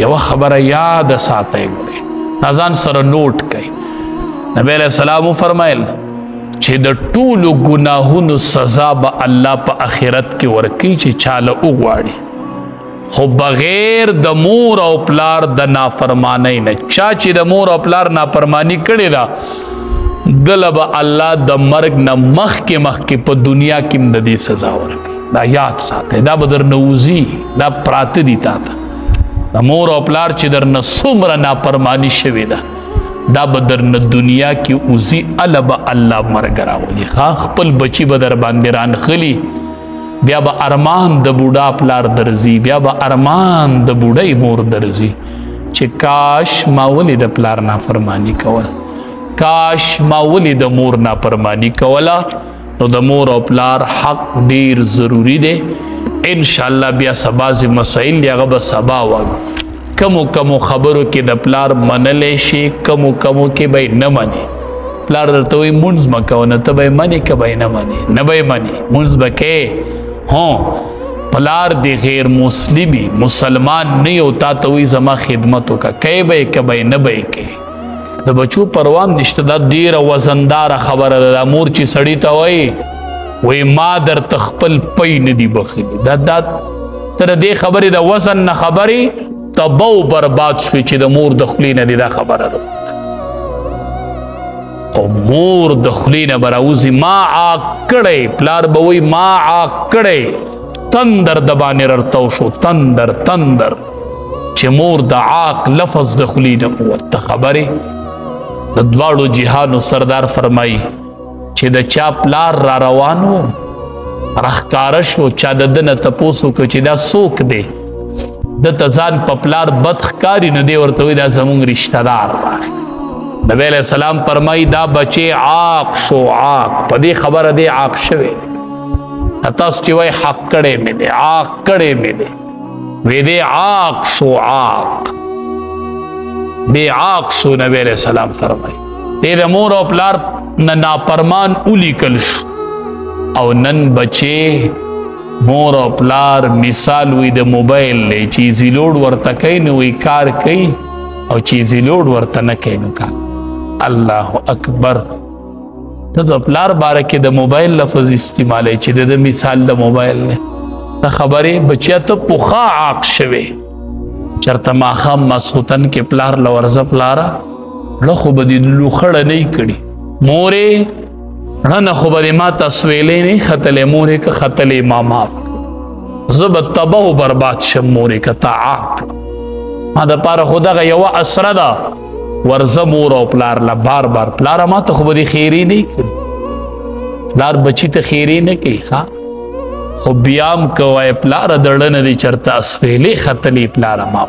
یو خبره یاد ساتئ ګورئ ځان سره نوٹ کړئ نبی علیہ السلام فرمایل چې د ټولو ګناهونو سزا به الله په آخرت کې ورکوي چې چاله وغواړي خو بغیر د مور او پلار د نافرمانی نه چا چې د مور او پلار نافرمانی کړې ده دله به الله د مرګ نه مخکې په دنیا کې د دې سزا ورکوي دا یاد ساتئ دا به درنه وځي دا پراته دي تا ته د مور او پلار چې درنه څومره نافرمانی شوې ده دا به درنه دنیا کې وځي اله به الله مرګ راولي خپل بچي به در باندې رانغلي بیا به ارمان د بوډا پلار درځي بیا به ارمان د بوډۍ مور درځي چې کاش ما ولې د پلار نافرمانی کول کاش ما ولې د مور نافرمانی کوله نو د مور او پلار حق ډیر ضروری دی ان شاء الله بیا سبا ز مسائل هغه به سبا وایو کمو خبرو کې د پلار منلې شي کمو کې به نه مني پلار درته وي مونږ مکو نه ته به مني که به نه مني نه به مني مونږ به کې هو پلار دی غیر مسلمي مسلمان نه یو تا ته وي زما خدمت وکړه کې به که به نه به کې د بچو پروام نشته دا ډیره وزنداره خبره ده مور چې سړی ته وایي ما در تخپل پی نه دی بخلی دا تر دې خبرې د وزن نه خبرې تباو برباد شوی چې د مور د خلی نه دی دا خبره ده او مور د خلی نه به راوځي ما عاق کړی پلار به وایي ما عاق کړی تندر د باندې ررتو شو تندر چې مور د عاق لفظ د خلی نه ووت خبرې د دواړو جهانو سردار فرمایي چې د چا پلار را روانو راښکاره شو چا د ده نه تپوس وکړو چې دا څوک دی د ته ځان په پلار بد ښکاري نو دی ورته وایي دا زمونږ رشته دار راغی نبی علیہ السلام فرمایي دا بچی عاق شو عاق په دې خبره دی عاق شوی تاسو چې وایي حق کړی مې دی عاق کړی مې دی وی دی عاق شو عاق دی عاق شو نبی علیہ السلام فرمایي دی د مور او پلار نه نافرمان ولیکل شو او نن بچی مور او پلار مثال وی د موبایل لی چیزی لوډ ورته کوي نو وی کار کوي او چیزی لوډ ورته نه کوي نو کار الله اکبر ته د پلار باره کې د موبایل لفظ استعمالی چې د مثال د موبایل نه ته خبرې بچیا ته پوخا عاق شوی چرته ماښام ماسخوتن کې پلار لورزه پلاره ړه خو به دې لوخړه نه کړي مورې ړنه خو به دې ما ته سویلې نه ختلې مورې که ختلې ما معاف زه به تباه و برباد شم مورې که تا عاق ما دپاره خو دغه یوه اسره ده ورځه مور او پلار له بار پلاره ما ته خو به دې خیري نه کړي پلار بچي ته خیري نه کوي ښه خو بیا هم که وایې پلاره د ړنه دې چېرته اسویلې ختلې پلاره ما